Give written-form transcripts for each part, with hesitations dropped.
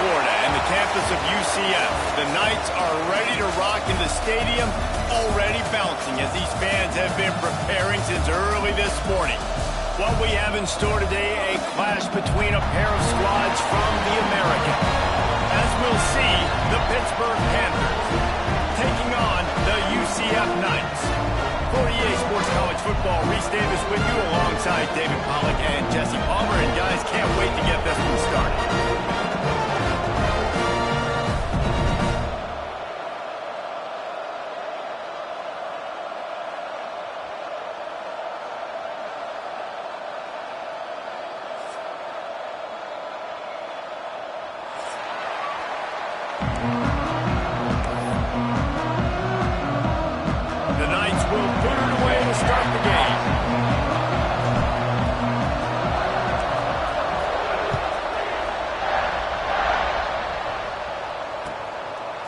Florida and the campus of UCF. The Knights are ready to rock in the stadium, already bouncing as these fans have been preparing since early this morning. What we have in store today, a clash between a pair of squads from the American. As we'll see, the Pittsburgh Panthers taking on the UCF Knights. 48 Sports College Football, Reese Davis with you alongside David Pollack and Jesse Palmer. And guys, can't wait to get this one started. The Knights will put it away to start the game.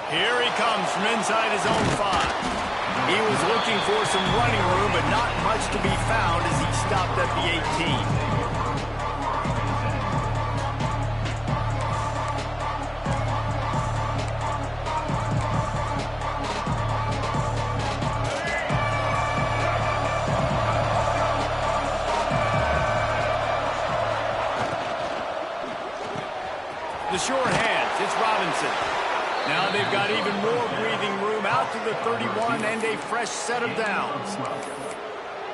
Here he comes from inside his own 5. He was looking for some running room, but not much to be found as he stopped at the 18. The short hands, it's Robinson. Now they've got even more breathing room out to the 31 and a fresh set of downs.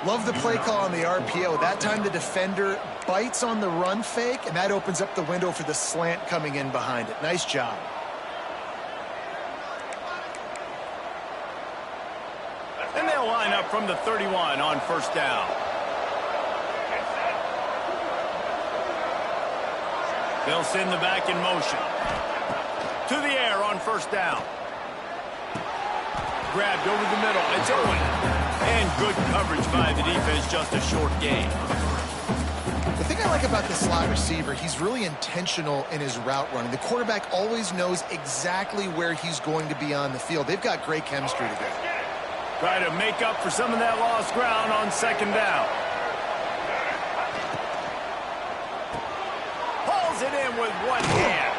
Love the play call on the RPO. That time the defender bites on the run fake, and that opens up the window for the slant coming in behind it. Nice job. And they'll line up from the 31 on first down. They'll send the back in motion. To the air on first down. Grabbed over the middle. It's Owen. And good coverage by the defense, just a short gain. The thing I like about the slot receiver, he's really intentional in his route running. The quarterback always knows exactly where he's going to be on the field. They've got great chemistry together. Try to make up for some of that lost ground on second down. It in with one hand.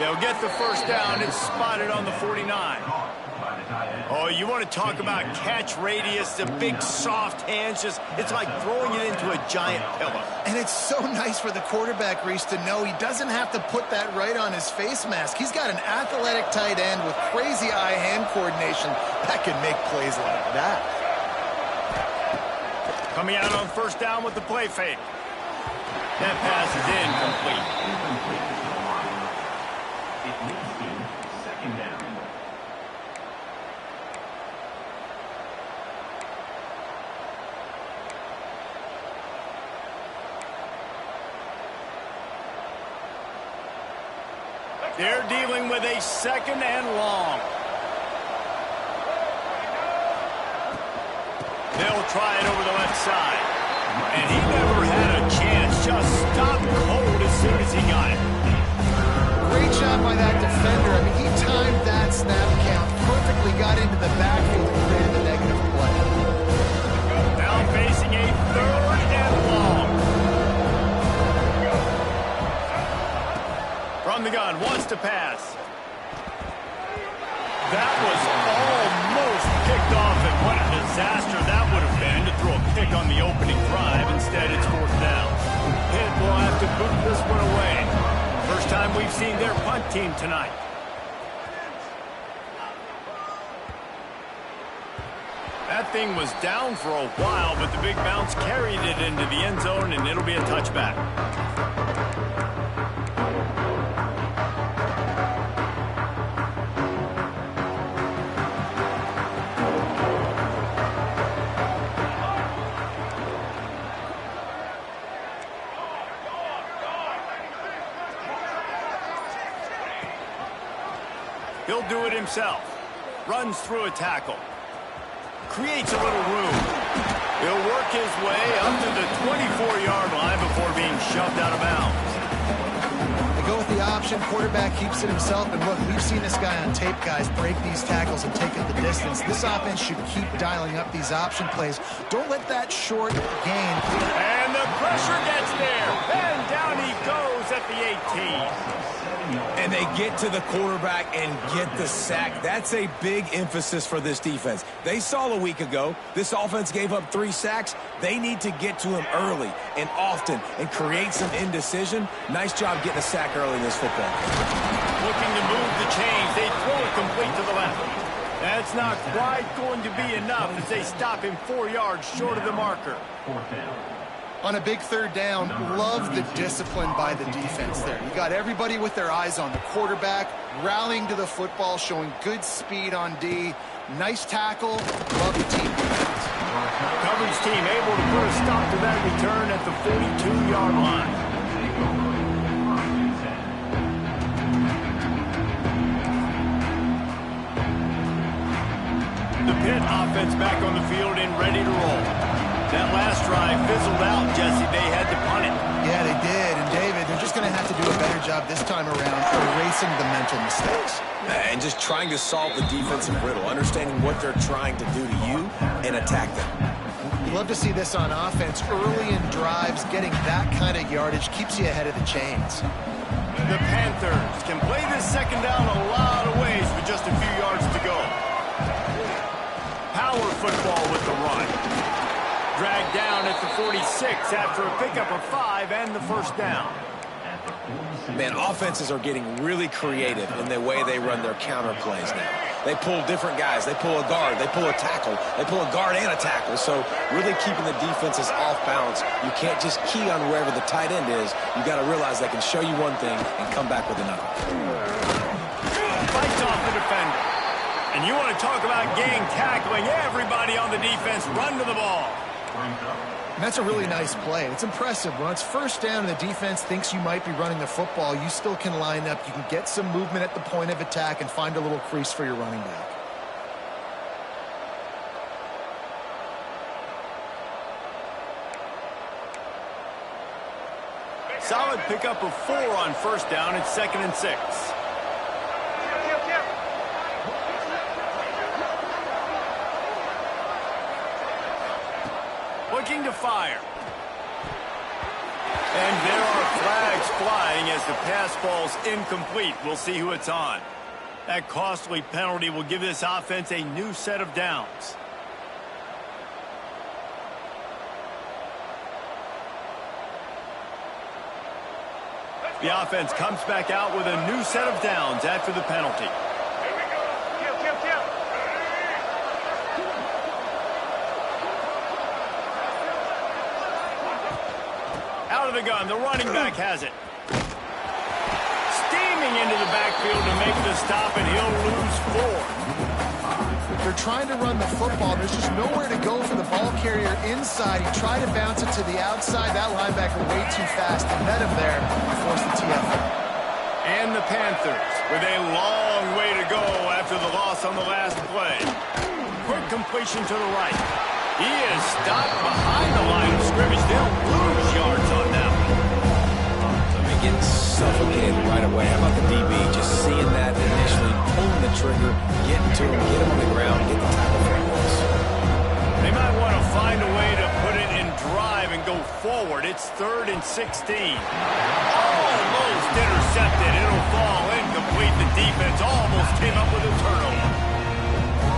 They'll get the first down. It's spotted on the 49. Oh, you want to talk about catch radius, the big soft hands, it's like throwing it into a giant pillow. And it's so nice for the quarterback, Reese, to know he doesn't have to put that right on his face mask. He's got an athletic tight end with crazy eye-hand coordination that can make plays like that. Coming out on first down with the play fake. That pass is incomplete. Second down. They're dealing with a second and long. They'll try it over the left side. And he never had a chance. Just stopped cold as soon as he got it. Great job by that defender. I mean, he timed that snap count perfectly, got into the backfield and created the negative play. Now facing a third and long. From the gun, wants to pass. That was almost picked off, and what a disaster that would have been to throw a pick on the opening drive. Instead, it's fourth down. Pitt will have to boot this one away. First time we've seen their punt team tonight. That thing was down for a while, but the big bounce carried it into the end zone, and it'll be a touchback. He'll do it himself. Runs through a tackle. Creates a little room. He'll work his way up to the 24-yard line before being shoved out of bounds. They go with the option. Quarterback keeps it himself. And look, we've seen this guy on tape, guys, break these tackles and take it the distance. This offense should keep dialing up these option plays. Don't let that short gain. And the pressure gets there. And down he goes at the 18. And they get to the quarterback and get the sack. That's a big emphasis for this defense. They saw a week ago this offense gave up 3 sacks. They need to get to him early and often and create some indecision. Nice job getting a sack early in this football. Looking to move the chains. They throw it complete to the left. That's not quite going to be enough as they stop him 4 yards short of the marker. On a big third down, love the discipline by the defense there. You got everybody with their eyes on the quarterback, rallying to the football, showing good speed on D. Nice tackle. Love the team defense. Coverage team able to put a stop to that return at the 42-yard line. The Pitt offense back on the field and ready to roll. That last drive fizzled out, Jesse. They had to punt it. Yeah, they did. And, David, they're just going to have to do a better job this time around erasing the mental mistakes. And just trying to solve the defensive riddle, understanding what they're trying to do to you and attack them. You love to see this on offense. Early in drives, getting that kind of yardage keeps you ahead of the chains. The Panthers can play this second down a lot of ways with just a few yards to go. Power football with the run. Dragged down at the 46 after a pickup of 5 and the first down. Man, offenses are getting really creative in the way they run their counter plays now. They pull different guys. They pull a guard. They pull a tackle. They pull a guard and a tackle. So really keeping the defenses off balance. You can't just key on wherever the tight end is. You got to realize they can show you one thing and come back with another. Fights off the defender. And you want to talk about gang tackling. Everybody on the defense run to the ball. And that's a really nice play. It's impressive. When it's first down and the defense thinks you might be running the football, you still can line up. You can get some movement at the point of attack and find a little crease for your running back. Solid pickup of 4 on first down. It's 2nd and 6. Looking to fire. And there are flags flying as the pass ball's incomplete. We'll see who it's on. That costly penalty will give this offense a new set of downs. The offense comes back out with a new set of downs after the penalty. Out of the gun, the running back has it. Steaming into the backfield to make the stop, and he'll lose 4. They're trying to run the football. There's just nowhere to go for the ball carrier inside. He tried to bounce it to the outside. That linebacker way too fast. They met him there and forced the TFL. And the Panthers with a long way to go after the loss on the last play. Quick completion to the right. He is stopped behind the line of scrimmage. They'll lose yards on that one. I mean, getting suffocated right away. How about the DB just seeing that initially, pulling the trigger, getting to him, get him on the ground, get the tackle for loss. They might want to find a way to put it in drive and go forward. It's 3rd and 16. Almost intercepted. It'll fall incomplete. The defense almost came up with a turnover.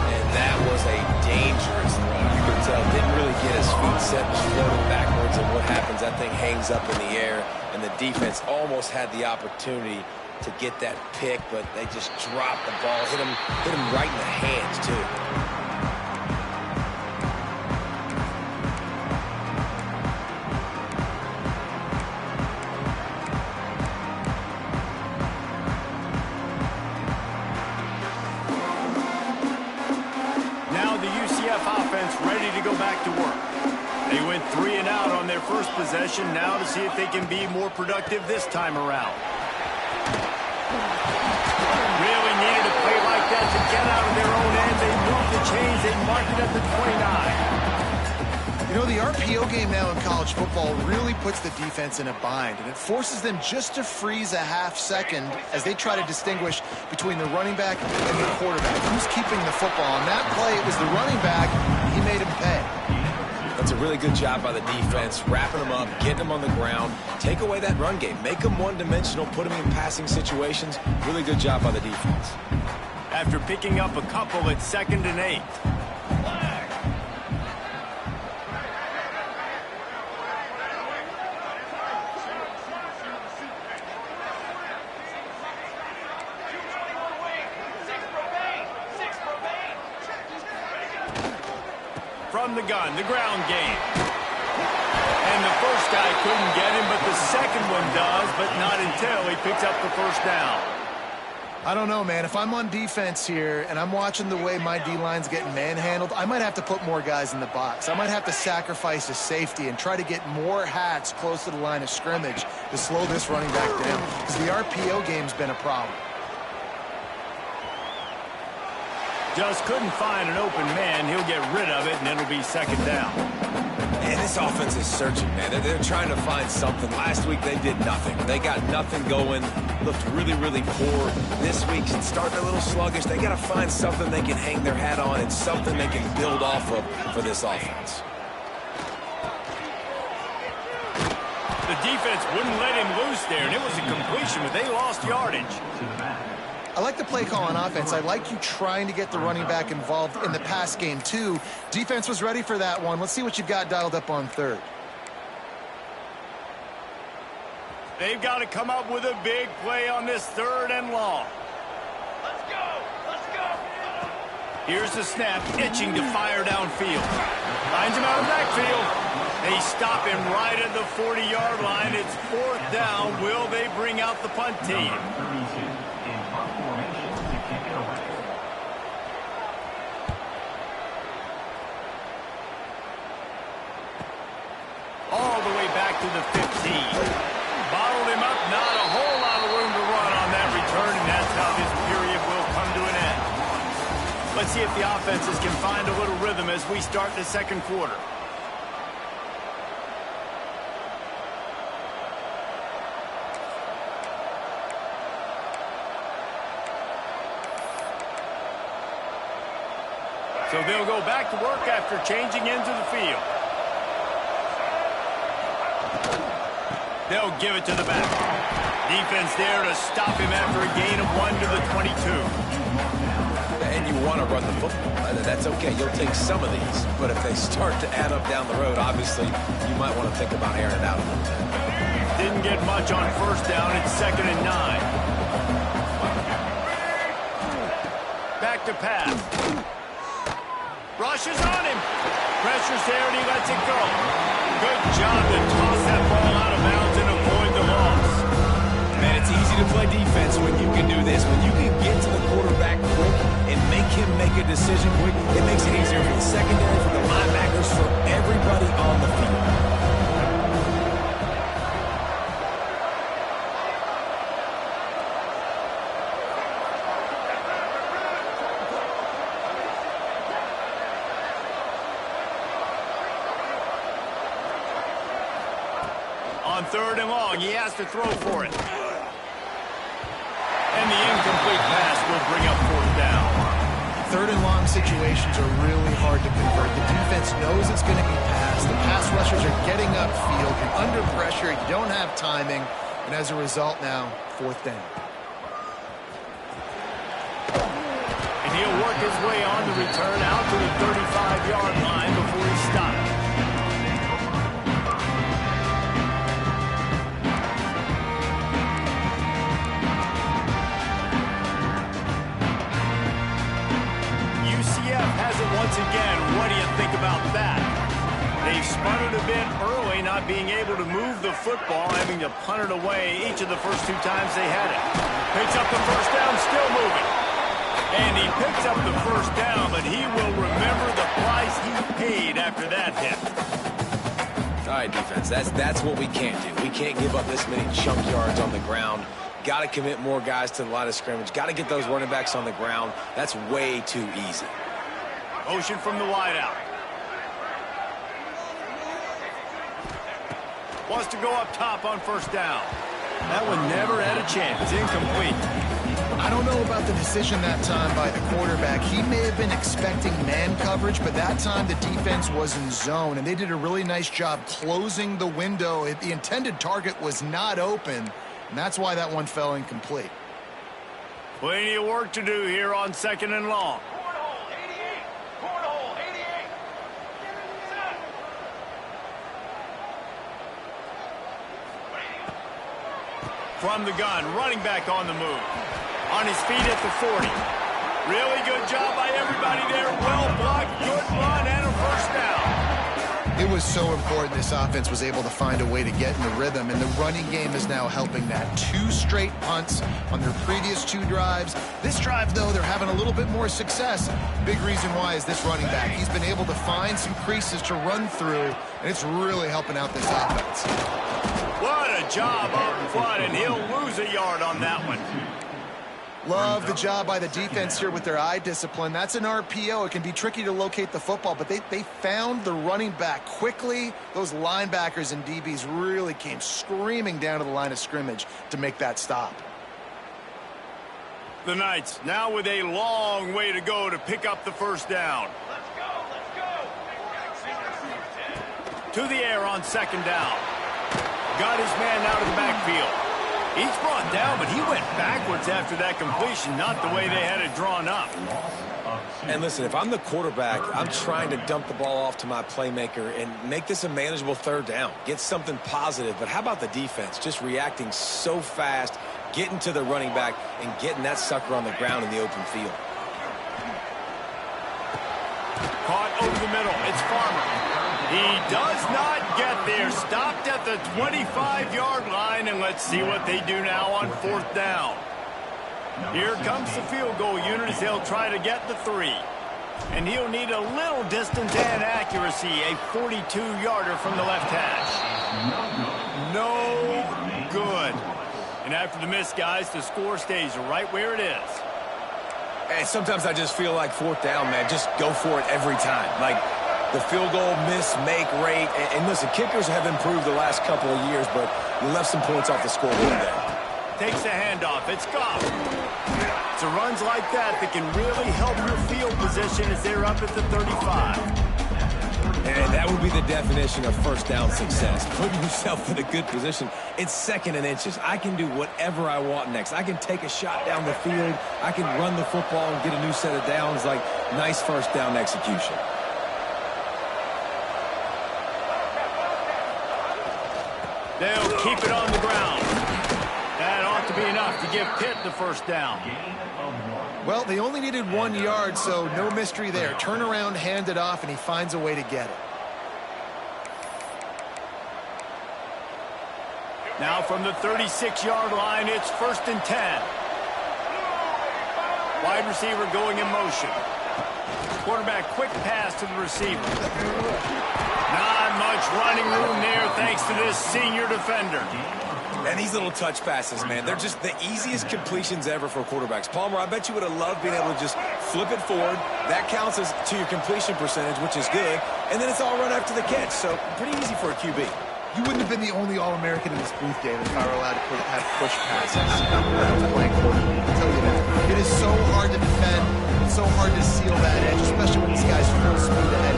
And that was a dangerous throw. You could tell, didn't really get his feet set, just floated backwards, and what happens, that thing hangs up in the air, and the defense almost had the opportunity to get that pick, but they just dropped the ball, hit him right in the hands, too. Ready to go back to work. They went 3 and out on their first possession. Now to see if they can be more productive this time around. Really needed a play like that to get out of their own end. They moved the chains. They marked it at the 29. You know, the RPO game now in college football really puts the defense in a bind, and it forces them just to freeze a half second as they try to distinguish between the running back and the quarterback. Who's keeping the football? On that play, it was the running back. He made him pay. That's a really good job by the defense, wrapping them up, getting them on the ground, take away that run game, make them one-dimensional, put them in passing situations. Really good job by the defense. After picking up a couple, it's 2nd and 8. From the gun, the ground game. And the first guy couldn't get him, but the second one does, but not until he picks up the first down. I don't know, man. If I'm on defense here and I'm watching the way my D-line's getting manhandled, I might have to put more guys in the box. I might have to sacrifice a safety and try to get more hats close to the line of scrimmage to slow this running back down, because the RPO game's been a problem. Just couldn't find an open man. He'll get rid of it, and it'll be 2nd down. Man, this offense is searching, man. They're trying to find something. Last week, they did nothing. They got nothing going. Looked really, really poor. This week, it's starting a little sluggish. They got to find something they can hang their hat on and something they can build off of for this offense. The defense wouldn't let him loose there, and it was a completion, but they lost yardage. I like the play call on offense. I like you trying to get the running back involved in the pass game, too. Defense was ready for that one. Let's see what you've got dialed up on 3rd. They've got to come up with a big play on this 3rd and long. Let's go! Let's go! Here's the snap, itching to fire downfield. Finds him out of backfield. They stop him right at the 40-yard line. It's 4th down. Will they bring out the punt team? All the way back to the 15. Bottled him up, not a whole lot of room to run on that return, and that's how this period will come to an end. Let's see if the offenses can find a little rhythm as we start the 2nd quarter. So they'll go back to work after changing into the field. They'll give it to the back. Defense there to stop him after a gain of 1 to the 22. And you want to run the football. That's okay. You'll take some of these. But if they start to add up down the road, obviously, you might want to think about airing it out a little bit. Didn't get much on 1st down. It's 2nd and 9. Back to pass. Rushes on him. Pressure's there, and he lets it go. Good job to toss that ball out of bounds and avoid the loss. Man, it's easy to play defense when you can do this. When you can get to the quarterback quick and make him make a decision quick, it makes it easier for the secondary, for the linebackers, for everybody on the field. On 3rd and long, he has to throw for it. And the incomplete pass will bring up 4th down. 3rd and long situations are really hard to convert. The defense knows it's going to be passed. The pass rushers are getting upfield. You're under pressure. You don't have timing. And as a result now, 4th down. And he'll work his way on the return out to the 35-yard line before he stops. UCF has it once again. What do you think about that? They've spun it a bit early, not being able to move the football, having to punt it away each of the first 2 times they had it. Picks up the first down, still moving. And he picks up the first down, but he will remember the price he paid after that hit. All right, defense, that's what we can't do. We can't give up this many chunk yards on the ground. Got to commit more guys to the line of scrimmage. Got to get those running backs on the ground. That's way too easy. Motion from the wideout. Wants to go up top on 1st down. That one never had a chance. Incomplete. I don't know about the decision that time by the quarterback. He may have been expecting man coverage, but that time the defense was in zone, and they did a really nice job closing the window. The intended target was not open, and that's why that one fell incomplete. Plenty of work to do here on 2nd and long. From the gun, running back on the move. On his feet at the 40. Really good job by everybody there. Well blocked, good run, and a first down. It was so important this offense was able to find a way to get in the rhythm, and the running game is now helping that. 2 straight punts on their previous 2 drives. This drive, though, they're having a little bit more success. Big reason why is this running back. He's been able to find some creases to run through, and it's really helping out this offense. What a job up front, and he'll lose a yard on that one. Love the job by the defense here with their eye discipline. That's an RPO. It can be tricky to locate the football, but they found the running back quickly. Those linebackers and DBs really came screaming down to the line of scrimmage to make that stop. The Knights now with a long way to go to pick up the first down. Let's go. To the air on 2nd down. Got his man out of the backfield. He's brought down, but he went backwards after that completion, not the way they had it drawn up. And listen, if I'm the quarterback, I'm trying to dump the ball off to my playmaker and make this a manageable 3rd down. Get something positive. But how about the defense? Just reacting so fast, getting to the running back, and getting that sucker on the ground in the open field. Caught over the middle. It's Farmer. He does not get there. Stopped at the 25-yard line, and let's see what they do now on 4th down. Here comes the field goal unit as they'll try to get the 3. And he'll need a little distance and accuracy, a 42-yarder from the left hash. No good. And after the miss, guys, the score stays right where it is. And sometimes I just feel like 4th down, man, just go for it every time. Like, the field goal miss-make rate. And listen, kickers have improved the last couple of years, but you left some points off the scoreboard there. Takes the handoff. It's Goff. It's runs like that can really help your field position as they're up at the 35. And that would be the definition of 1st down success. Putting yourself in a good position. It's 2nd and inches. I can do whatever I want next. I can take a shot down the field. I can run the football and get a new set of downs. Like, nice 1st down execution. They'll keep it on the ground. That ought to be enough to give Pitt the 1st down. Well, they only needed 1 yard, so no mystery there. Turn around, hand it off, and he finds a way to get it. Now from the 36-yard line, it's 1st and 10. Wide receiver going in motion. Quarterback quick pass to the receiver. Not much running room there thanks to this senior defender. And these little touch passes, man, they're just the easiest completions ever for quarterbacks. Palmer, I bet you would have loved being able to just flip it forward. That counts as to your completion percentage, which is good. And then it's all run after the catch, so pretty easy for a QB. You wouldn't have been the only All-American in this booth, David, if I were allowed to have push passes when I was playing quarterback. I'll tell you that. It is so hard to defend. It's so hard to seal that edge, especially when this guy's full speed ahead.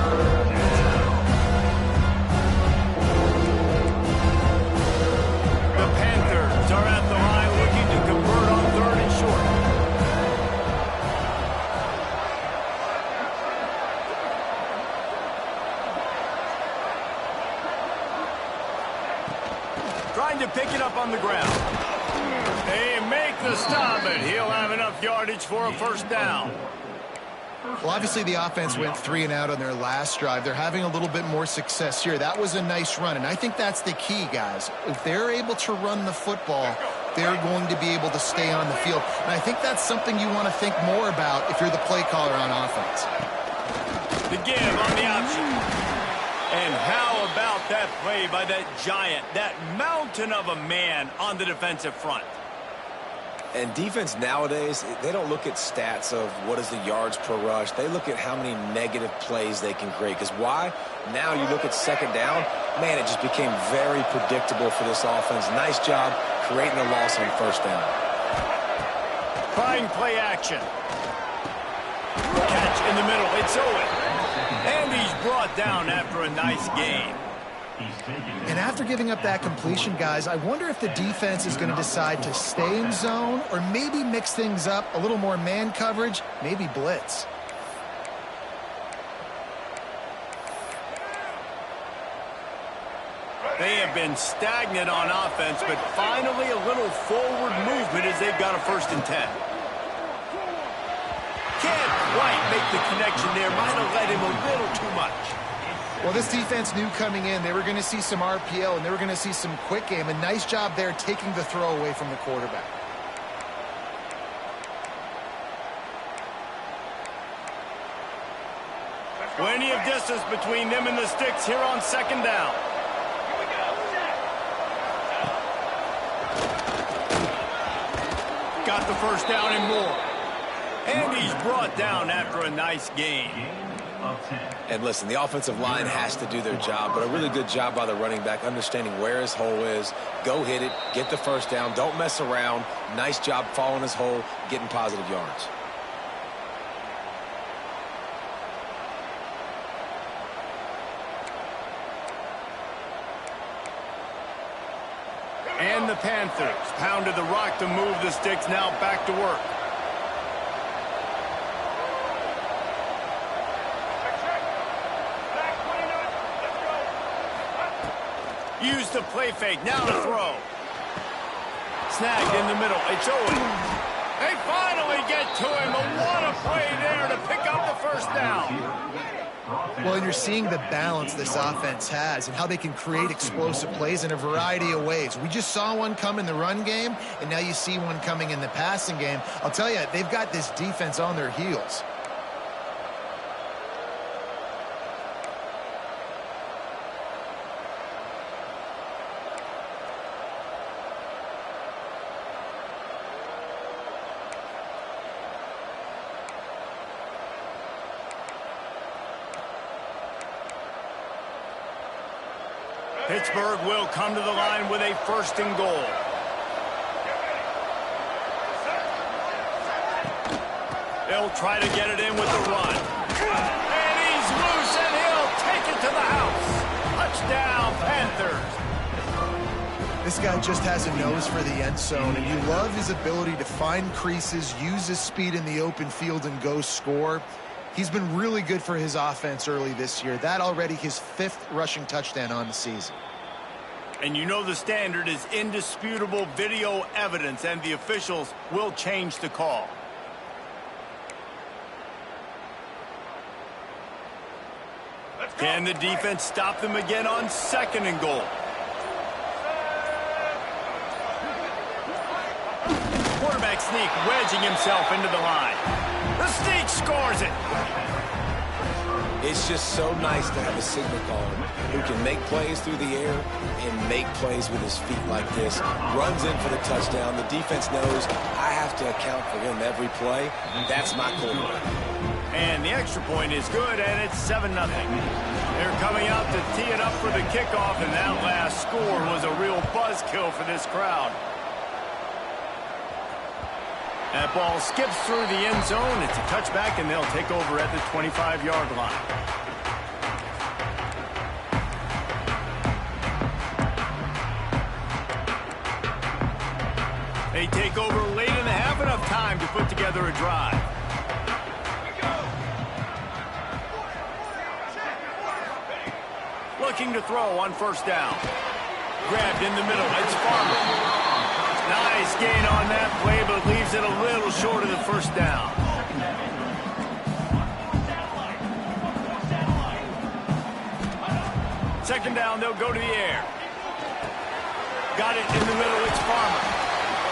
The Panthers are at the line looking to convert on 3rd and short. Trying to pick it up on the ground. They make the stop, and he'll have enough yardage for a 1st down. Well, obviously the offense went 3 and out on their last drive. They're having a little bit more success here. That was a nice run, and I think that's the key, guys. If they're able to run the football, they're going to be able to stay on the field. And I think that's something you want to think more about if you're the play caller on offense. The give on the option. And how about that play by that giant, that mountain of a man on the defensive front? And defense nowadays, they don't look at stats of what is the yards per rush. They look at how many negative plays they can create. Because why? Now you look at 2nd down, man, it just became very predictable for this offense. Nice job creating a loss on first down. Trying play action. Catch in the middle. It's Owen. And he's brought down after a nice gain. And after giving up that completion, guys, I wonder if the defense is going to decide to stay in zone or maybe mix things up, a little more man coverage, maybe blitz. They have been stagnant on offense, but finally a little forward movement as they've got a 1st and 10. Can't quite make the connection there. Might have led him a little too much. Well, this defense knew coming in they were going to see some RPO and they were going to see some quick game. A nice job there taking the throw away from the quarterback. Plenty of distance between them and the sticks here on 2nd down. Got the 1st down and more. And he's brought down after a nice gain. And listen, the offensive line has to do their job, but a really good job by the running back understanding where his hole is. Go hit it, get the 1st down, don't mess around. Nice job following his hole, getting positive yards. And the Panthers pounded the rock to move the sticks, now back to work. Use the play fake, now to throw. Snagged in the middle, it's Owen. They finally get to him, but what a play there to pick up the 1st down. Well, and you're seeing the balance this offense has and how they can create explosive plays in a variety of ways. We just saw one come in the run game, and now you see one coming in the passing game. I'll tell you, they've got this defense on their heels. Pittsburgh will come to the line with a 1st and goal. They'll try to get it in with the run. And he's loose, and he'll take it to the house. Touchdown, Panthers. This guy just has a nose for the end zone, and you love his ability to find creases, use his speed in the open field, and go score. He's been really good for his offense early this year. That already his 5th rushing touchdown on the season. And you know the standard is indisputable video evidence, and the officials will change the call. Can the defense stop them again on 2nd and goal? Quarterback sneak, wedging himself into the line. The sneak scores it. It's just so nice to have a signal caller who can make plays through the air and make plays with his feet like this. Runs in for the touchdown. The defense knows I have to account for him every play. That's my quarterback. And the extra point is good, and it's 7-0. They're coming out to tee it up for the kickoff, and that last score was a real buzzkill for this crowd. That ball skips through the end zone. It's a touchback, and they'll take over at the 25-yard line. They take over late in the half, enough time to put together a drive. Looking to throw on 1st down. Grabbed in the middle. It's Farmer. Nice gain on that play, but leaves it a little short of the 1st down. Second down, they'll go to the air. Got it in the middle, it's Farmer.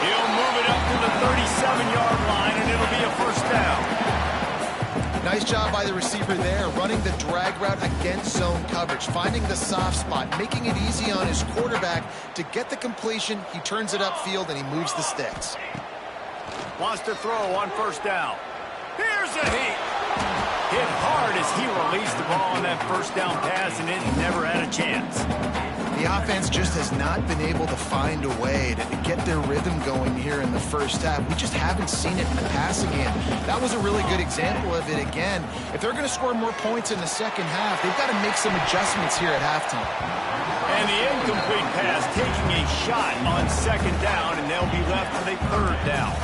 He'll move it up to the 37-yard line, and it'll be a 1st down. Nice job by the receiver there, running the drag route against zone coverage, finding the soft spot, making it easy on his quarterback to get the completion. He turns it upfield, and he moves the sticks. Wants to throw on 1st down. Here's a hit. Hit hard as he released the ball on that 1st down pass, and it never had a chance. The offense just has not been able to find a way to get their rhythm going here in the first half. We just haven't seen it in the passing game. That was a really good example of it again. If they're going to score more points in the second half, they've got to make some adjustments here at halftime. And the incomplete pass taking a shot on second down, and they'll be left with a third down.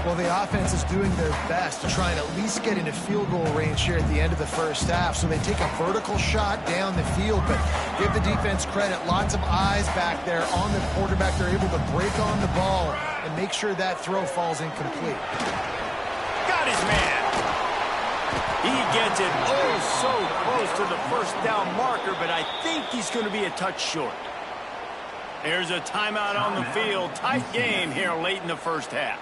Well, the offense is doing their best to try and at least get into field goal range here at the end of the first half. So they take a vertical shot down the field, but give the defense credit. Lots of eyes back there on the quarterback. They're able to break on the ball and make sure that throw falls incomplete. Got his man. He gets it so close to the first down marker, but I think he's going to be a touch short. There's a timeout on the field. Tight game here late in the first half.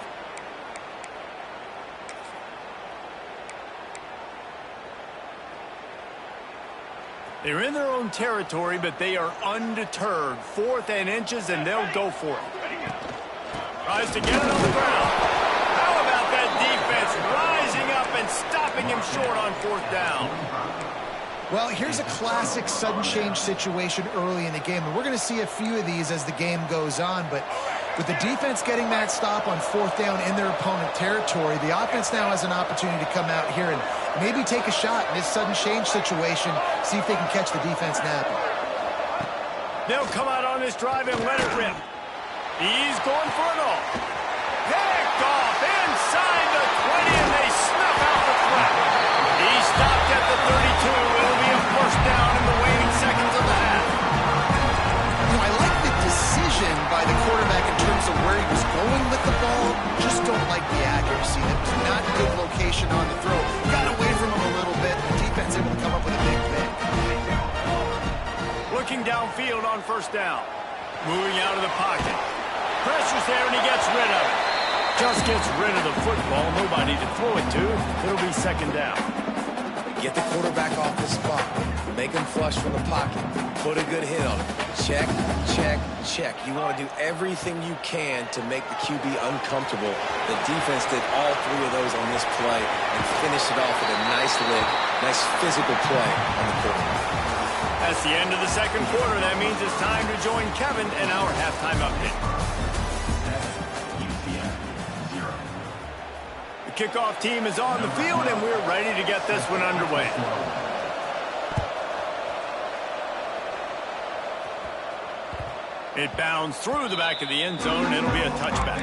They're in their own territory, but they are undeterred. 4th and inches, and they'll go for it. Tries to get it on the ground. How about that defense rising up and stopping him short on 4th down? Well, here's a classic sudden change situation early in the game, and we're going to see a few of these as the game goes on, but with the defense getting that stop on 4th down in their opponent territory, the offense now has an opportunity to come out here and maybe take a shot in this sudden change situation, see if they can catch the defense napping. They'll come out on this drive and let it rip. He's going for it all. Picked off inside the 20, and they snuff out the threat. He stopped at the 32. It'll be a first down in the waning seconds of the half. I like the decision by the quarterback in terms of where he was going with the ball. Just don't like the accuracy. That was not good location on the throw. Got away from him a little bit. The defense able to come up with a big pick. Looking downfield on first down. Moving out of the pocket. Pressure's there, and he gets rid of it. Just gets rid of the football. Nobody to throw it to. It'll be second down. Get the quarterback off the spot. Make him flush from the pocket. Put a good hit on him. Check, check, check. You want to do everything you can to make the QB uncomfortable. The defense did all 3 of those on this play and finished it off with a nice lick, nice physical play on the quarterback. That's the end of the second quarter. That means it's time to join Kevin in our halftime update. The kickoff team is on the field, and we're ready to get this one underway. It bounds through the back of the end zone, and it'll be a touchback.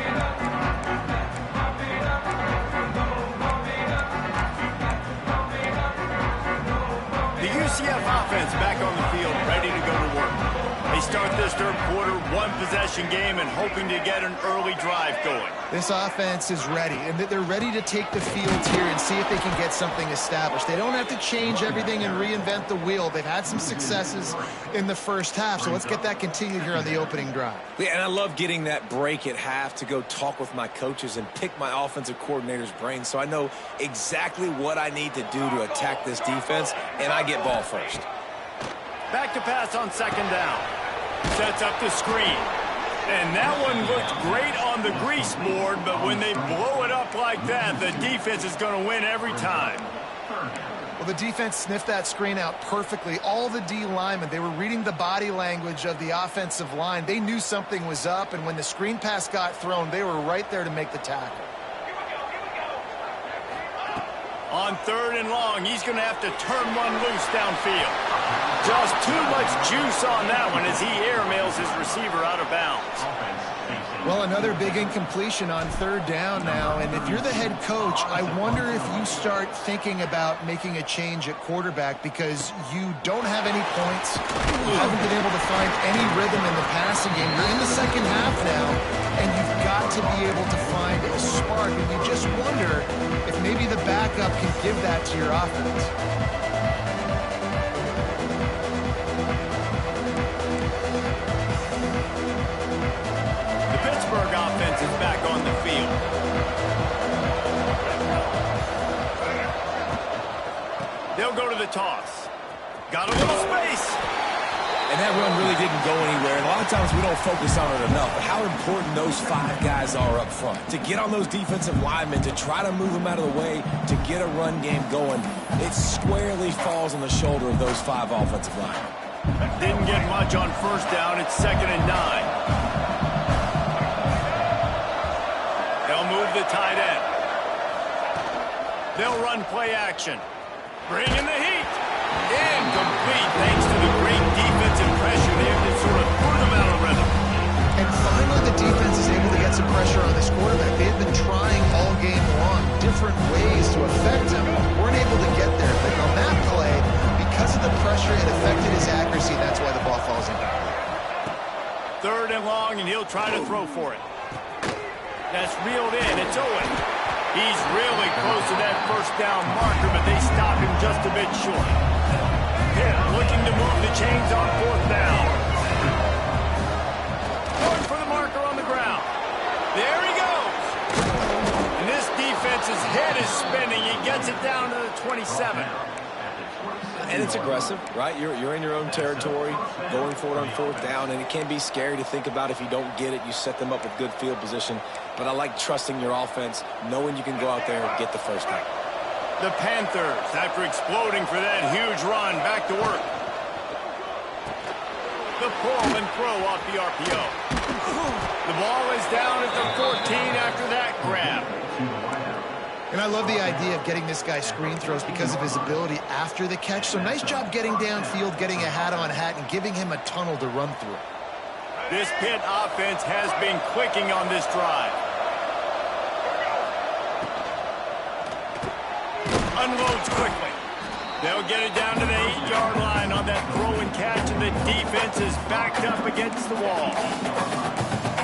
The UCF offense back on the field, ready to go to work. They start this third quarter, 1-possession game, and hoping to get an early drive going. This offense is ready, and they're ready to take the field here and see if they can get something established. They don't have to change everything and reinvent the wheel. They've had some successes in the first half, so let's get that continued here on the opening drive. Yeah, and I love getting that break at half to go talk with my coaches and pick my offensive coordinator's brain so I know exactly what I need to do to attack this defense, and I get ball first. Back to pass on second down. Sets up the screen. And that one looked great on the grease board, but when they blow it up like that, the defense is going to win every time. Well, the defense sniffed that screen out perfectly. All the D linemen, they were reading the body language of the offensive line. They knew something was up, and when the screen pass got thrown, they were right there to make the tackle. On 3rd and long, he's going to have to turn one loose downfield. Just too much juice on that one as he airmails his receiver out of bounds. Well, another big incompletion on 3rd down now, and if you're the head coach, I wonder if you start thinking about making a change at quarterback because you don't have any points, you haven't been able to find any rhythm in the passing game. You're in the second half now, and you've got to be able to find a spark, and you just wonder if maybe the backup can give that to your offense. Offense is back on the field. They'll go to the toss. Got a little space. And that run really didn't go anywhere. And a lot of times we don't focus on it enough. But how important those 5 guys are up front. To get on those defensive linemen, to try to move them out of the way, to get a run game going, it squarely falls on the shoulder of those 5 offensive linemen. Didn't get much on first down. It's 2nd and 9. They'll move the tight end. They'll run play action. Bring in the heat. Incomplete thanks to the great defensive pressure there that sort of threw them out of rhythm. And finally the defense is able to get some pressure on this quarterback. They've been trying all game long different ways to affect him. Weren't able to get there. But on that play, because of the pressure, it affected his accuracy. That's why the ball falls incomplete. 3rd and long, and he'll try to throw for it. That's reeled in. It's Owen. He's really close to that first down marker, but they stop him just a bit short. Pitt looking to move the chains on 4th down. Going for the marker on the ground. There he goes. And this defense's head is spinning. He gets it down to the 27. And it's aggressive, right? You're in your own territory, going for it on 4th down, and it can be scary to think about if you don't get it. You set them up with good field position. But I like trusting your offense, knowing you can go out there and get the first down. The Panthers, after exploding for that huge run, back to work. The pull and throw off the RPO. The ball is down at the 14 after that grab. And I love the idea of getting this guy screen throws because of his ability after the catch. So nice job getting downfield, getting a hat-on-hat, and giving him a tunnel to run through. This Pitt offense has been clicking on this drive. Unloads quickly. They'll get it down to the 8-yard line on that throw and catch, and the defense is backed up against the wall.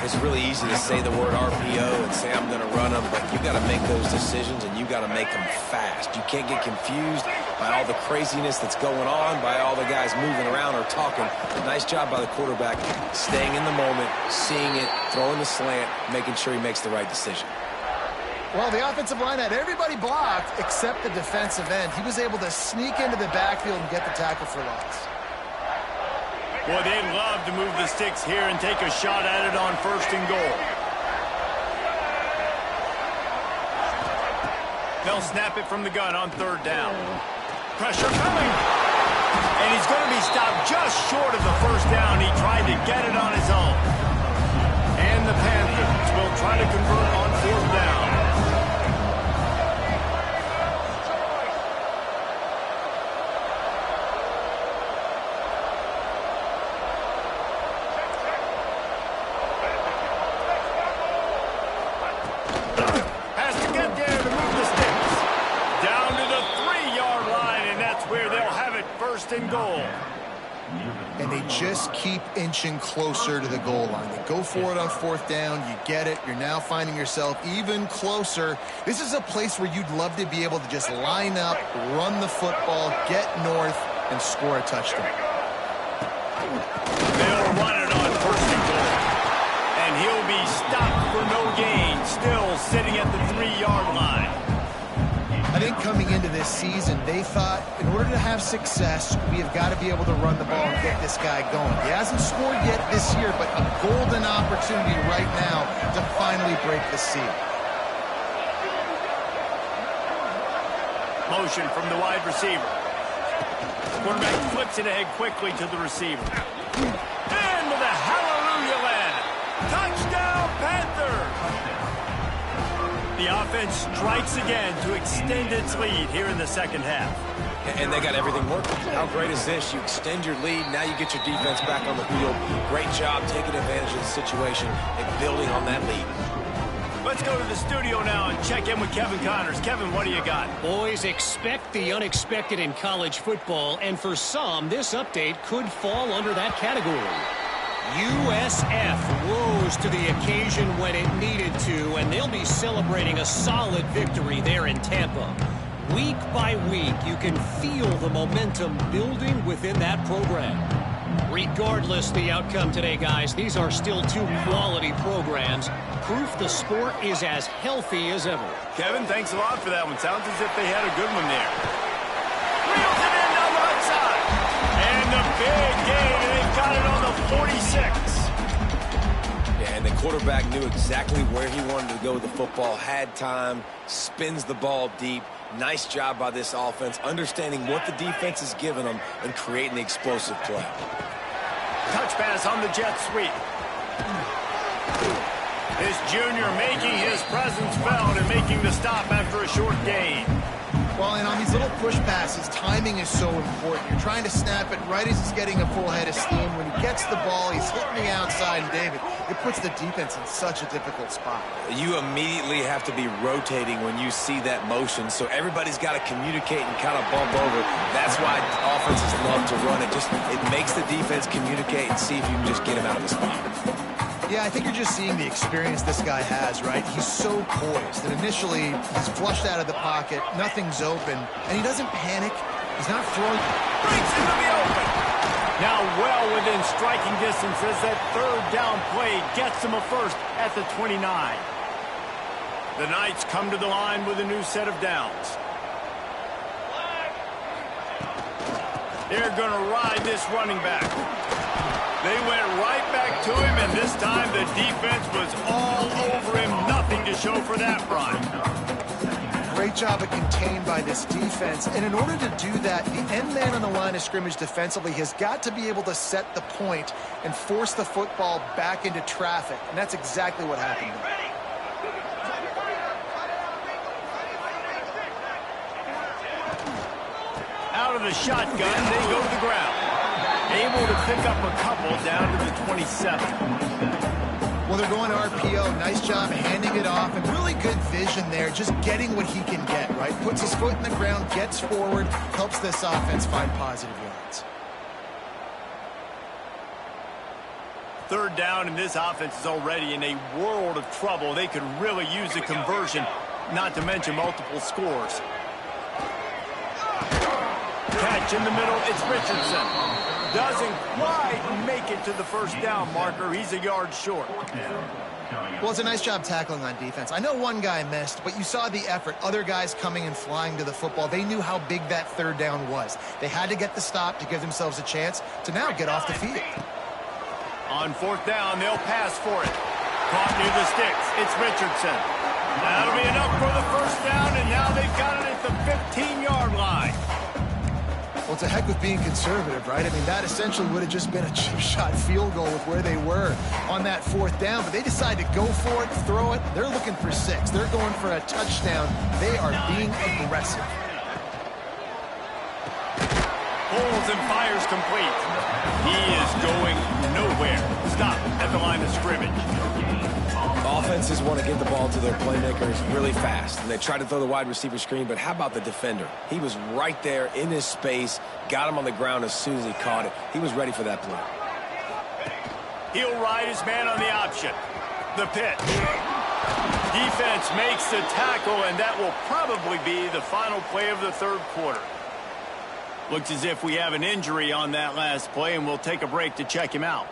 It's really easy to say the word RPO and say I'm going to run them, but you got to make those decisions and you got to make them fast. You can't get confused by all the craziness that's going on, by all the guys moving around or talking. Nice job by the quarterback, staying in the moment, seeing it, throwing the slant, making sure he makes the right decision. Well, the offensive line had everybody blocked except the defensive end. He was able to sneak into the backfield and get the tackle for loss. Boy, they'd love to move the sticks here and take a shot at it on 1st and goal. They'll snap it from the gun on 3rd down. Pressure coming. And he's going to be stopped just short of the first down. He tried to get it on his own. And the Panthers will try to convert on 4th down. And goal. And they just keep inching closer to the goal line. They go for it on 4th down. You get it. You're now finding yourself even closer. This is a place where you'd love to be able to just line up, run the football, get north, and score a touchdown. They'll run it on 1st and goal. And he'll be stopped for no gain, still sitting at the 3-yard line. I think coming into this season, they thought in order to have success, we have got to be able to run the ball and get this guy going. He hasn't scored yet this year, but a golden opportunity right now to finally break the seal. Motion from the wide receiver. Quarterback flips it ahead quickly to the receiver. And with a hallelujah land. Touchdown, Panthers! The offense strikes again to extend its lead here in the 2nd half. And they got everything working. How great is this? You extend your lead, now you get your defense back on the field. Great job taking advantage of the situation and building on that lead. Let's go to the studio now and check in with Kevin Connors. Kevin, what do you got? Boys, expect the unexpected in college football, and for some, this update could fall under that category. USF rose to the occasion when it needed to, and they'll be celebrating a solid victory there in Tampa. Week by week, you can feel the momentum building within that program. Regardless the outcome today, guys, these are still 2 quality programs. Proof the sport is as healthy as ever. Kevin, thanks a lot for that one. Sounds as if they had a good one there. Reels it in on the right side. And the big gain, and they've got it on the 46. Yeah, and the quarterback knew exactly where he wanted to go with the football, had time, spins the ball deep, Nice job by this offense, understanding what the defense is giving them and creating the explosive play. Touch pass on the jet sweep. This junior making his presence felt and making the stop after a short gain. Well, and on these little push passes, timing is so important. You're trying to snap it right as he's getting a full head of steam. When he gets the ball, he's hitting the outside, and David, it puts the defense in such a difficult spot. You immediately have to be rotating when you see that motion, so everybody's got to communicate and kind of bump over. That's why offenses love to run it. It makes the defense communicate and see if you can just get him out of the spot. Yeah, I think you're just seeing the experience this guy has, right? He's so poised that initially he's flushed out of the pocket, nothing's open, and he doesn't panic. He's not throwing. Breaks into the open. Now well within striking distance as that third down play gets him a first at the 29. The Knights come to the line with a new set of downs. They're going to ride this running back. They went right back to him, and this time the defense was all over him. Nothing to show for that run. Great job of contained by this defense. And in order to do that, the end man on the line of scrimmage defensively has got to be able to set the point and force the football back into traffic. And that's exactly what happened. Out of the shotgun, they go to the ground. Able to pick up a couple down to the 27. Well, they're going RPO. Nice job handing it off, and really good vision there, just getting what he can get, right? Puts his foot in the ground, gets forward, helps this offense find positive yards. Third down, and this offense is already in a world of trouble. They could really use a conversion, not to mention multiple scores. Catch in the middle, it's Richardson. Doesn't quite make it to the first down marker. He's a yard short. Well, it's a nice job tackling on defense. I know one guy missed, but you saw the effort. Other guys coming and flying to the football. They knew how big that third down was. They had to get the stop to give themselves a chance to now get off the field. On fourth down, they'll pass for it. Caught near the sticks. It's Richardson. That'll be enough for the first down, and now they've got it at the 15-yard line. Well, it's a heck of being conservative, right? I mean, that essentially would have just been a chip shot field goal with where they were on that fourth down. But they decided to go for it, throw it. They're looking for 6. They're going for a touchdown. They are being aggressive. Pulls and fires complete. He is going nowhere. Stop at the line of scrimmage. Offenses want to get the ball to their playmakers really fast, and they try to throw the wide receiver screen, but how about the defender? He was right there in his space, got him on the ground as soon as he caught it. He was ready for that play. He'll ride his man on the option. The Pitt. Defense makes the tackle, and that will probably be the final play of the third quarter. Looks as if we have an injury on that last play, and we'll take a break to check him out.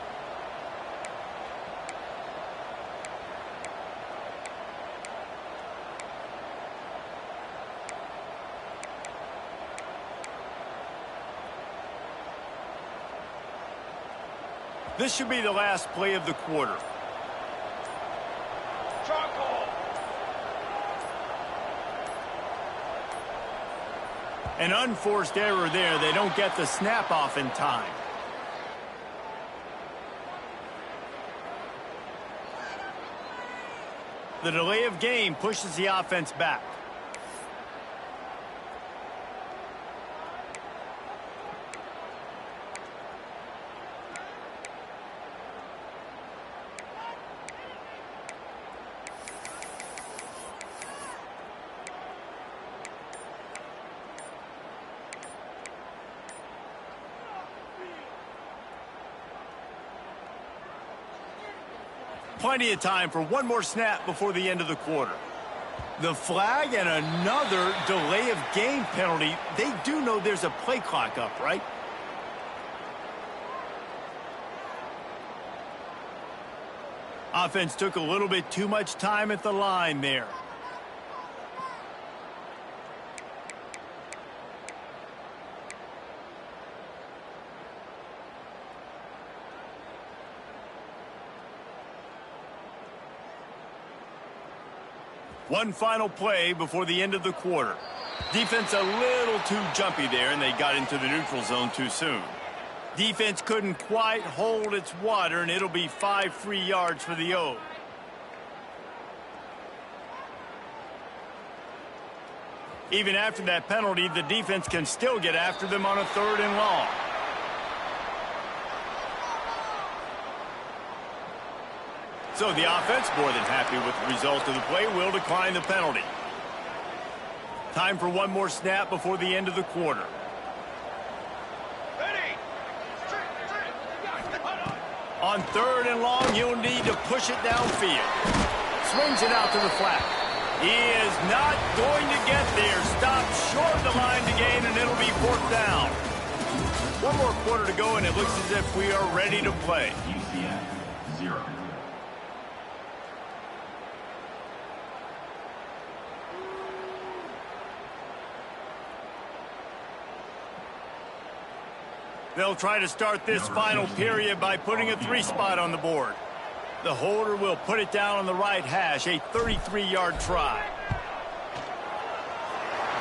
This should be the last play of the quarter. An unforced error there. They don't get the snap off in time. The delay of game pushes the offense back. Plenty of time for one more snap before the end of the quarter. The flag and another delay of game penalty. They do know there's a play clock up, right? Offense took a little bit too much time at the line there. One final play before the end of the quarter. Defense a little too jumpy there, and they got into the neutral zone too soon. Defense couldn't quite hold its water, and it'll be 5 free yards for the O. Even after that penalty, the defense can still get after them on a 3rd and long. So the offense, more than happy with the result of the play, will decline the penalty. Time for one more snap before the end of the quarter. On 3rd and long, he'll need to push it downfield. Swings it out to the flat. He is not going to get there. Stopped short of the line to gain, and it'll be 4th down. One more quarter to go, and it looks as if we are ready to play. UCF 0. They'll try to start this final period by putting a 3 spot on the board. The holder will put it down on the right hash, a 33-yard try.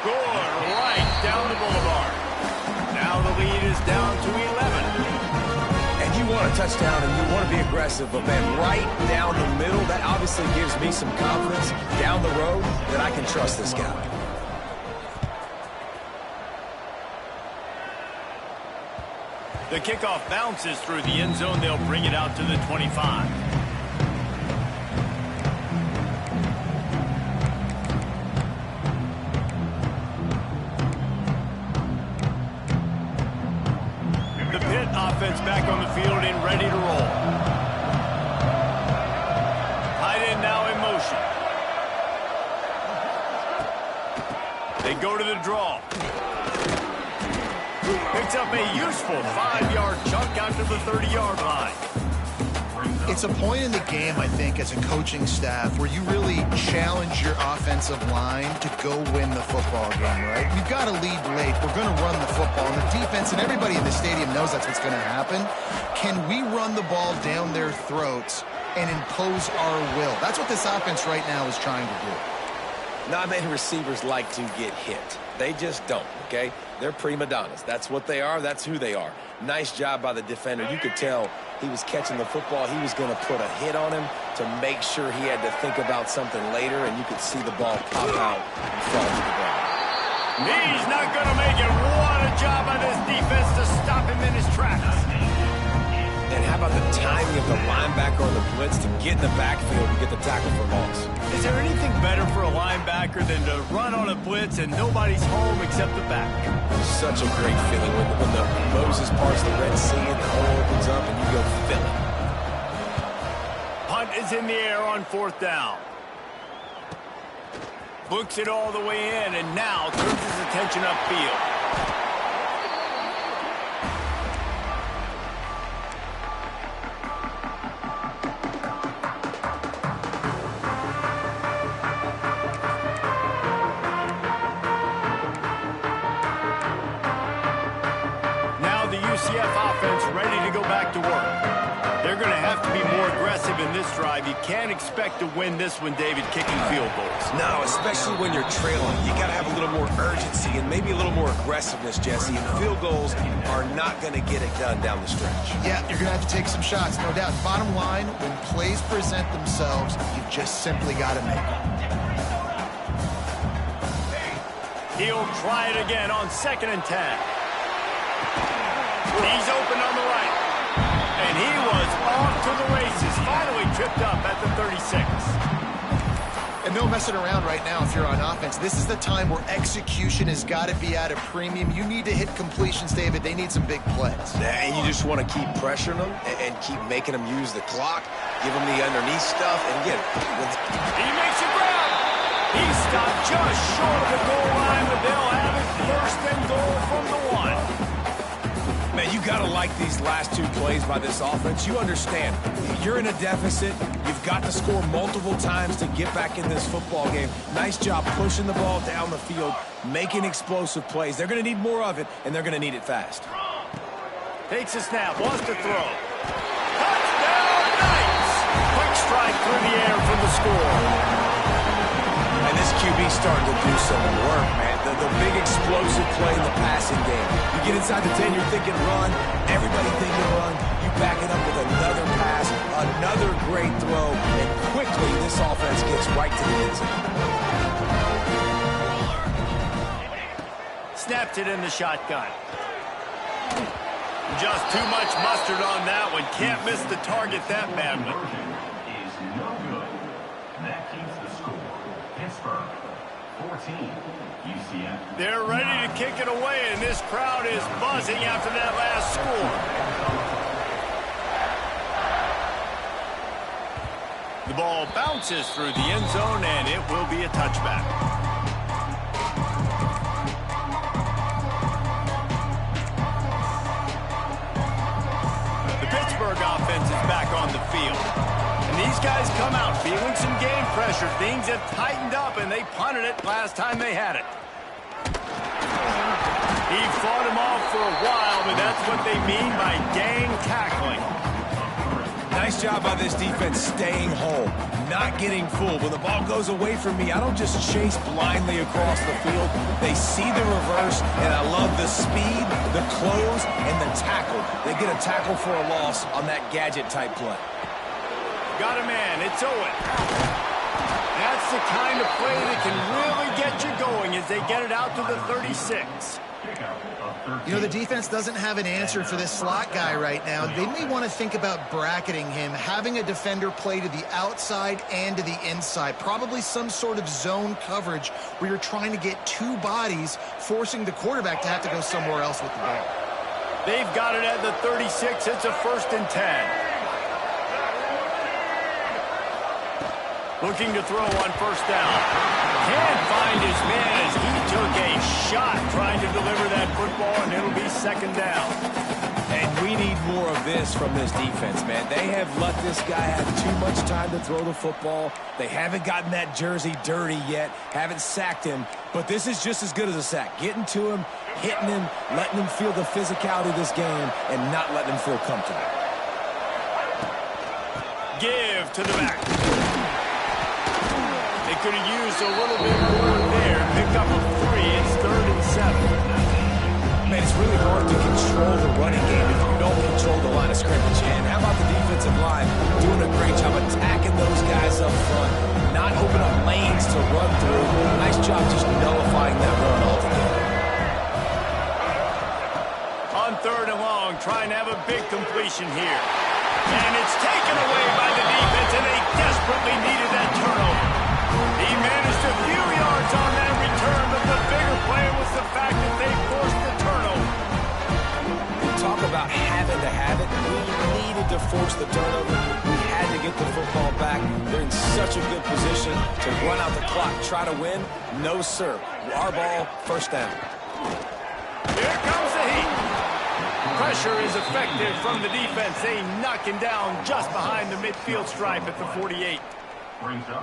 Good, right down the boulevard. Now the lead is down to 11. And you want a touchdown and you want to be aggressive, but man, right down the middle, that obviously gives me some confidence down the road that I can trust this guy. The kickoff bounces through the end zone. They'll bring it out to the 25. The Pitt offense back on the field and ready to roll. Tight end now in motion. They go to the draw. Picks up a useful 5-yard chunk out to the 30-yard line. It's a point in the game, I think, as a coaching staff where you really challenge your offensive line to go win the football game, right? We've got to lead late. We're going to run the football. And the defense and everybody in the stadium knows that's what's going to happen. Can we run the ball down their throats and impose our will? That's what this offense right now is trying to do. Not many receivers like to get hit. They just don't, okay? They're prima donnas. That's what they are. That's who they are. Nice job by the defender. You could tell he was catching the football. He was going to put a hit on him to make sure he had to think about something later, and you could see the ball pop out and fall to the ground. He's not going to make it. What a job by this defense to stop him in his tracks. And how about the timing of the linebacker on the blitz to get in the backfield and get the tackle for loss? Is there anything better for a linebacker than to run on a blitz and nobody's home except the back? Such a great feeling when the Moses parts the Red Sea and the hole opens up and you go fill it. Punt is in the air on 4th down. Books it all the way in and now turns his attention upfield. UCF offense ready to go back to work. They're going to have to be more aggressive in this drive. You can't expect to win this one, David, kicking field goals. No, especially when you're trailing. You got to have a little more urgency and maybe a little more aggressiveness, Jesse. And field goals are not going to get it done down the stretch. Yeah, you're going to have to take some shots, no doubt. Bottom line, when plays present themselves, you've just simply got to make them. He'll try it again on 2nd and 10. He's open on the right. And he was off to the races. Finally tripped up at the 36. And no messing around right now if you're on offense. This is the time where execution has got to be at a premium. You need to hit completions, David. They need some big plays. Yeah, and you just want to keep pressuring them and keep making them use the clock. Give them the underneath stuff. And again, he makes a grab. He stopped just short of the goal line, but they'll have it 1st and goal from the 1. Man, you got to like these last 2 plays by this offense. You understand, you're in a deficit. You've got to score multiple times to get back in this football game. Nice job pushing the ball down the field, making explosive plays. They're going to need more of it, and they're going to need it fast. Takes a snap, wants to throw. Touchdown, Knights! Quick strike through the air for the score. And this QB starting to do some work, man. The big explosive play in the passing game. You get inside the 10, you're thinking run. Everybody thinking run. You back it up with another pass, another great throw, and quickly this offense gets right to the end zone. Snapped it in the shotgun. Just too much mustard on that one. Can't miss the target that badly. Is no good. That keeps the score. Pittsburgh 14, UCF. They're ready to kick it away, and this crowd is buzzing after that last score. The ball bounces through the end zone, and it will be a touchback. The Pittsburgh offense is back on the field. And these guys come out feeling some game pressure. Things have tightened up, and they punted it last time they had it. He fought him off for a while, but that's what they mean by gang tackling. Nice job by this defense staying home, not getting fooled. When the ball goes away from me, I don't just chase blindly across the field. They see the reverse, and I love the speed, the close, and the tackle. They get a tackle for a loss on that gadget-type play. Got a man. It's Owen. That's the kind of play that can really get you going as they get it out to the 36. You know, the defense doesn't have an answer for this slot guy right now. They may want to think about bracketing him, having a defender play to the outside and to the inside. Probably some sort of zone coverage where you're trying to get two bodies, forcing the quarterback to have to go somewhere else with the ball. They've got it at the 36. It's a 1st and 10. Looking to throw on 1st down. Can't find his man as he took a shot trying to deliver that football, and it'll be 2nd down. And we need more of this from this defense, man. They have let this guy have too much time to throw the football. They haven't gotten that jersey dirty yet, haven't sacked him, but this is just as good as a sack. Getting to him, hitting him, letting him feel the physicality of this game, and not letting him feel comfortable. Give to the back. They could have used a little bit more there. Pick up a 3. It's 3rd and 7. Man, it's really hard to control the running game if you don't control the line of scrimmage. And how about the defensive line doing a great job attacking those guys up front, not open up lanes to run through. Nice job just nullifying that run altogether. On 3rd and long, trying to have a big completion here. And it's taken away by the defense, and they desperately needed that turnover. He managed a few yards on that return, but the bigger play was the fact that they forced the turnover. Talk about having to have it. We needed to force the turnover. We had to get the football back. They're in such a good position to run out the clock, try to win. No, sir. Our ball, 1st down. Here comes the heat. Pressure is effective from the defense. They knock him down just behind the midfield stripe at the 48.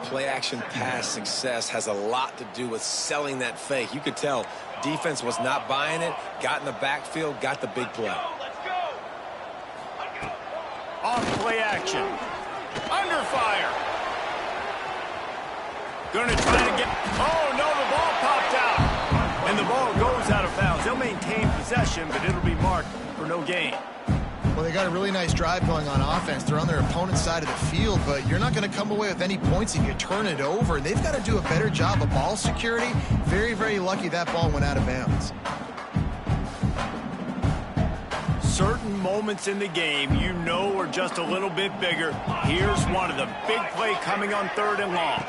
Play action pass success has a lot to do with selling that fake. You could tell defense was not buying it, got in the backfield, got the big play. Off play action. Under fire. Going to try to get... Oh, no, the ball popped out. And the ball goes out of bounds. They'll maintain possession, but it'll be marked for no gain. Well, they got a really nice drive going on offense. They're on their opponent's side of the field, but you're not going to come away with any points if you turn it over. They've got to do a better job of ball security. Very, very lucky that ball went out of bounds. Certain moments in the game you know are just a little bit bigger. Here's one of the big play coming on 3rd and long.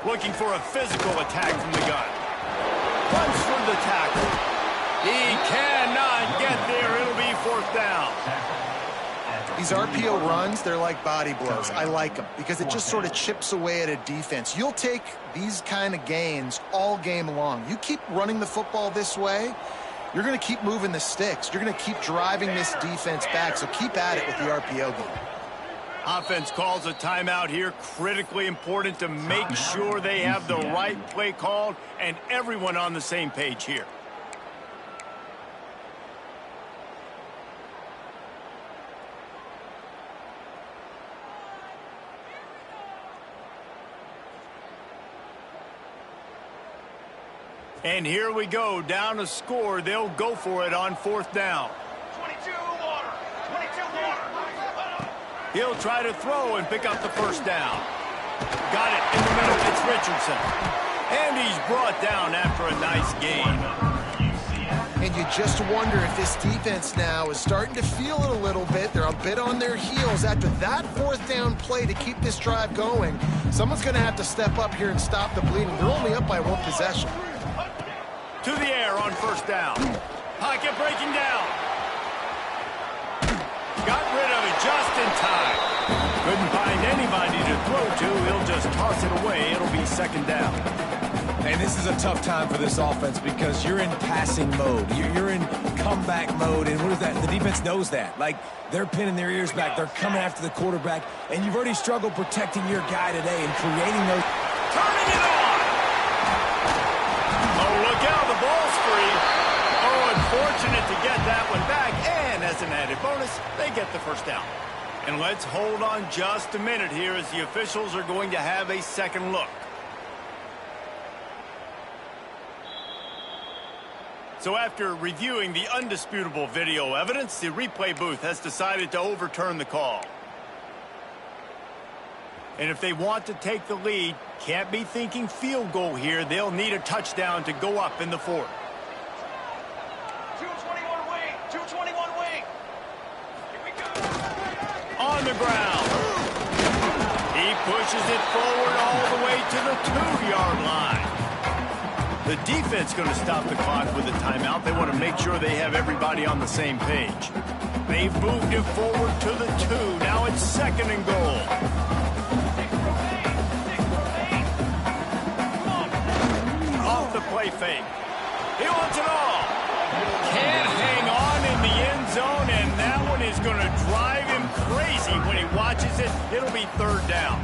Looking for a physical attack from the gun. Runs for the tackle. He cannot get there. It'll be 4th down. These RPO runs, they're like body blows. I like them because it just sort of chips away at a defense. You'll take these kind of gains all game long. You keep running the football this way, you're going to keep moving the sticks. You're going to keep driving this defense back, so keep at it with the RPO game. Offense calls a timeout here. Critically important to make sure they have the right play called and everyone on the same page here. And here we go, down a score. They'll go for it on 4th down. 22 water. 22 water. He'll try to throw and pick up the 1st down. Got it in the middle. It's Richardson. And he's brought down after a nice gain. And you just wonder if this defense now is starting to feel it a little bit. They're a bit on their heels after that 4th down play to keep this drive going. Someone's going to have to step up here and stop the bleeding. They're only up by 1 possession. To the air on 1st down. Pocket breaking down. Got rid of it just in time. Couldn't find anybody to throw to. He'll just toss it away. It'll be 2nd down. And this is a tough time for this offense because you're in passing mode. You're in comeback mode. And what is that? The defense knows that. Like, they're pinning their ears back. They're coming after the quarterback. And you've already struggled protecting your guy today and creating those. Turning it on. Oh, look out. The ball's free. Oh, unfortunate to get that one back. And as an added bonus, they get the 1st down. And let's hold on just a minute here as the officials are going to have a second look. So after reviewing the undisputable video evidence, the replay booth has decided to overturn the call. And if they want to take the lead, can't be thinking field goal here. They'll need a touchdown to go up in the 4th. 221 wing. 221 wing. Here we go. On the ground. He pushes it forward all the way to the 2-yard line. The defense going to stop the clock with a timeout. They want to make sure they have everybody on the same page. They've moved it forward to the 2. Now it's 2nd and goal. Off the play fake. He wants it all. Can't hang on in the end zone, and that one is going to drive him crazy when he watches it. It'll be 3rd down.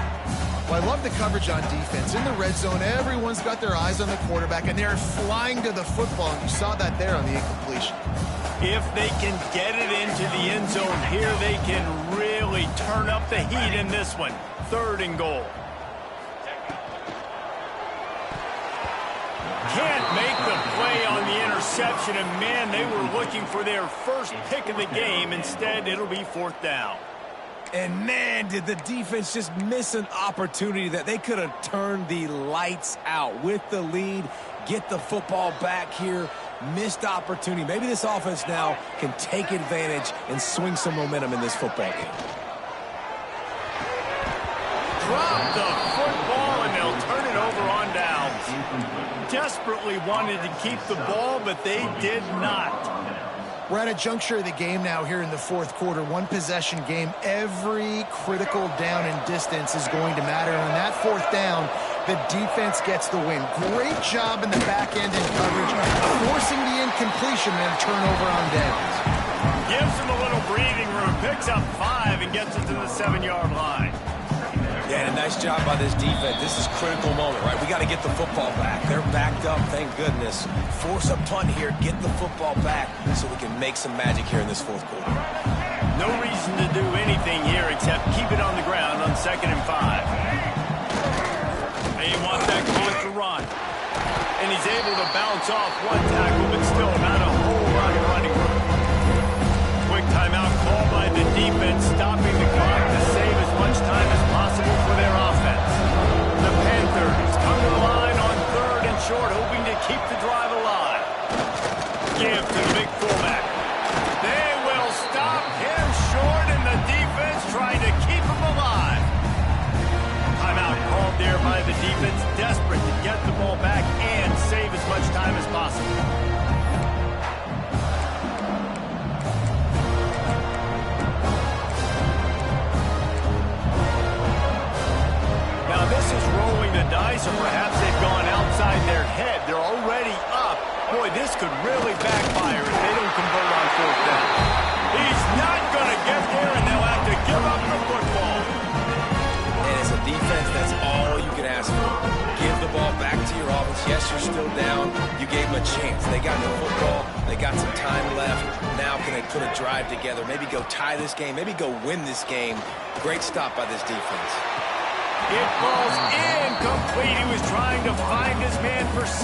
Well, I love the coverage on defense. In the red zone, everyone's got their eyes on the quarterback, and they're flying to the football. And you saw that there on the incompletion. If they can get it into the end zone here, they can really turn up the heat in this one. 3rd and goal. Can't make the play on the interception, and man, they were looking for their first pick of the game. Instead, it'll be 4th down. And man, did the defense just miss an opportunity that they could have turned the lights out with the lead, get the football back here. Missed opportunity. Maybe this offense now can take advantage and swing some momentum in this football game. Drop the football, and they'll turn it over on downs. Desperately wanted to keep the ball, but they did not. We're at a juncture of the game now here in the 4th quarter. 1-possession game. Every critical down and distance is going to matter. And on that 4th down, the defense gets the win. Great job in the back end and coverage, forcing the incompletion and a turnover on downs. Gives him a little breathing room. Picks up 5 and gets it to the 7-yard line. Yeah, and a nice job by this defense. This is a critical moment, right? We got to get the football back. They're backed up, thank goodness. Force a punt here, get the football back so we can make some magic here in this 4th quarter. No reason to do anything here except keep it on the ground on 2nd and 5. They want that clock to run. And he's able to bounce off one tackle, but still not a whole lot of running room. Quick timeout called by the defense, stopping the clock to save as much time as possible for their offense. The Panthers come to the line on 3rd and short, hoping to keep the drive alive. Give to the big fullback. They will stop him short, and the defense trying to keep him alive. Timeout called there by the defense, desperate to get the ball back and save as much time as possible. Now this is rolling the dice, or perhaps they've gone outside their head. They're already up. Boy, this could really backfire if they don't convert on 4th down. He's not going to get there, and they'll have to give up the football. And as a defense, that's all you can ask for. Give the ball back to your offense. Yes, you're still down. You gave them a chance. They got the football. They got some time left. Now can they put a drive together? Maybe go tie this game. Maybe go win this game. Great stop by this defense. It falls incomplete. He was trying to find his man for 6.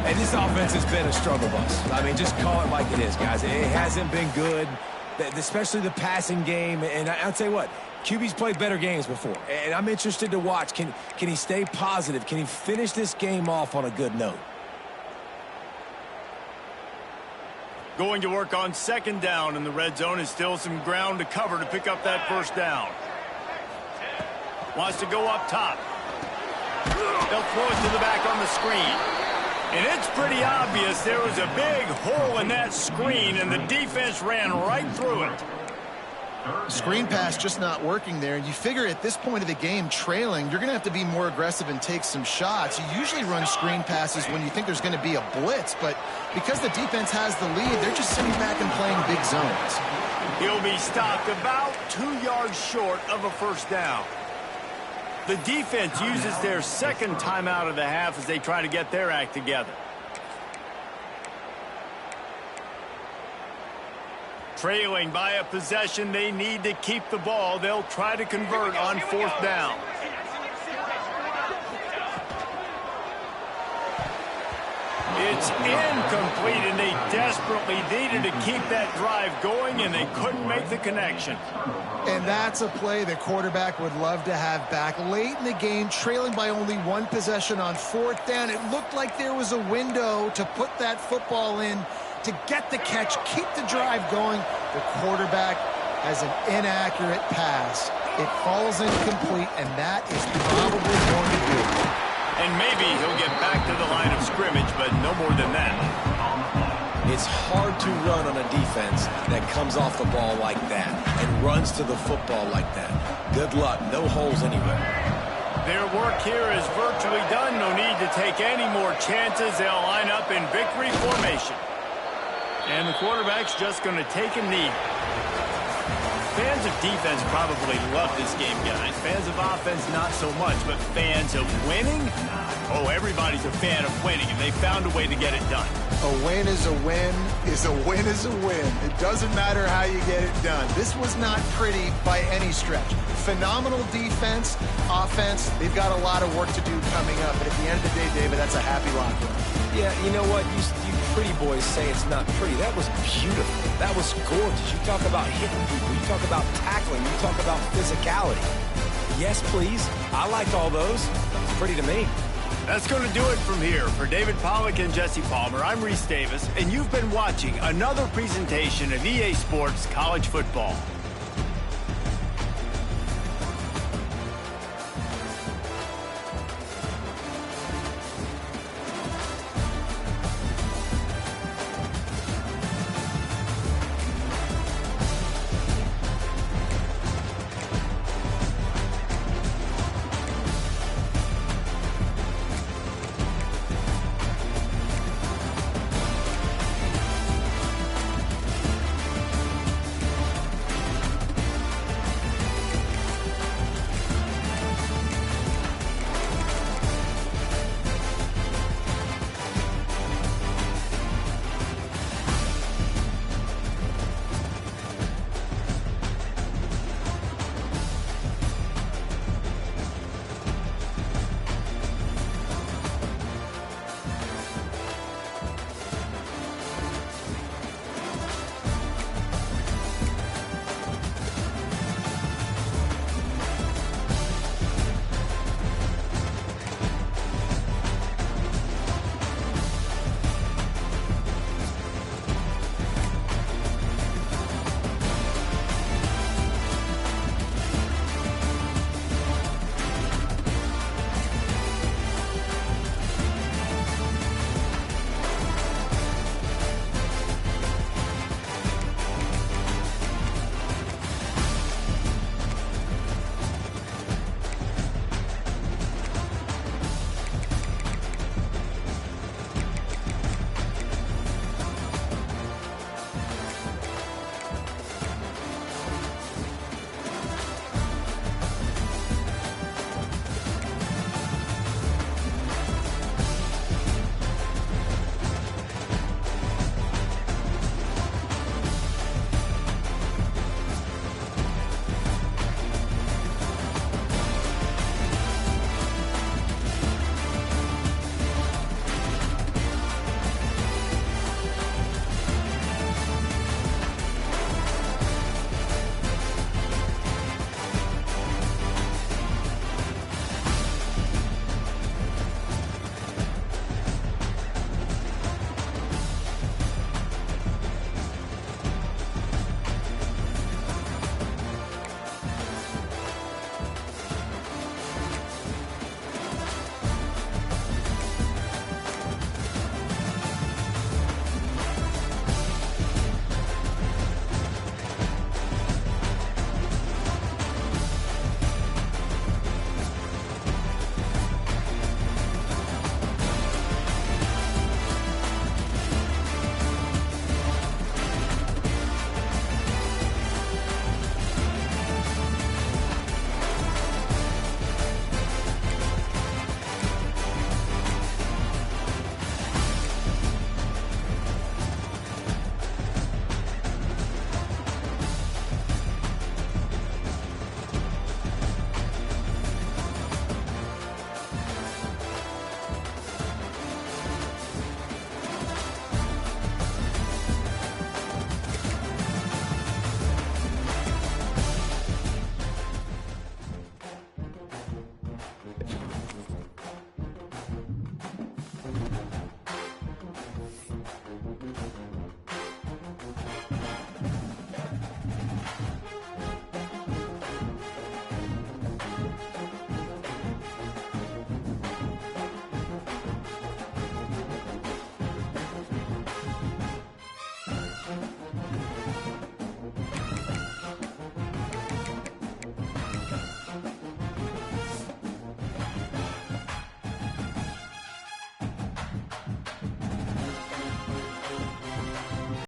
And this offense has been a struggle bus. I mean, just call it like it is, guys. It hasn't been good, especially the passing game. And I'll tell you what, QB's played better games before. And I'm interested to watch. Can he stay positive? Can he finish this game off on a good note? Going to work on 2nd down in the red zone. Is still some ground to cover to pick up that 1st down. Wants to go up top. They'll throw it to the back on the screen. And it's pretty obvious there was a big hole in that screen, and the defense ran right through it. Screen pass just not working there. You figure at this point of the game, trailing, you're going to have to be more aggressive and take some shots. You usually run screen passes when you think there's going to be a blitz, but because the defense has the lead, they're just sitting back and playing big zones. He'll be stopped about 2 yards short of a 1st down. The defense uses their 2nd timeout of the half as they try to get their act together. Trailing by a possession, they need to keep the ball. They'll try to convert on 4th down. It's incomplete, and they desperately needed to keep that drive going, and they couldn't make the connection. And that's a play the quarterback would love to have back. Late in the game, trailing by only 1 possession on 4th down, it looked like there was a window to put that football in, to get the catch, keep the drive going. The quarterback has an inaccurate pass. It falls incomplete, and that is probably going to do it. And maybe he'll get back to the line of scrimmage, but no more than that. It's hard to run on a defense that comes off the ball like that and runs to the football like that. Good luck. No holes anywhere. Their work here is virtually done. No need to take any more chances. They'll line up in victory formation. And the quarterback's just going to take a knee. Fans of defense probably love this game, guys. Fans of offense, not so much. But fans of winning? Oh, everybody's a fan of winning, and they found a way to get it done. A win is a win is a win is a win. It doesn't matter how you get it done. This was not pretty by any stretch. Phenomenal defense, offense. They've got a lot of work to do coming up. But at the end of the day, David, that's a happy locker room. Yeah, you know what? You pretty boys say it's not pretty. That was beautiful. That was gorgeous. You talk about hitting people. You talk about tackling. You talk about physicality. Yes, please. I like all those. It's pretty to me. That's going to do it from here. For David Pollack and Jesse Palmer, I'm Reese Davis, and you've been watching another presentation of EA Sports College Football.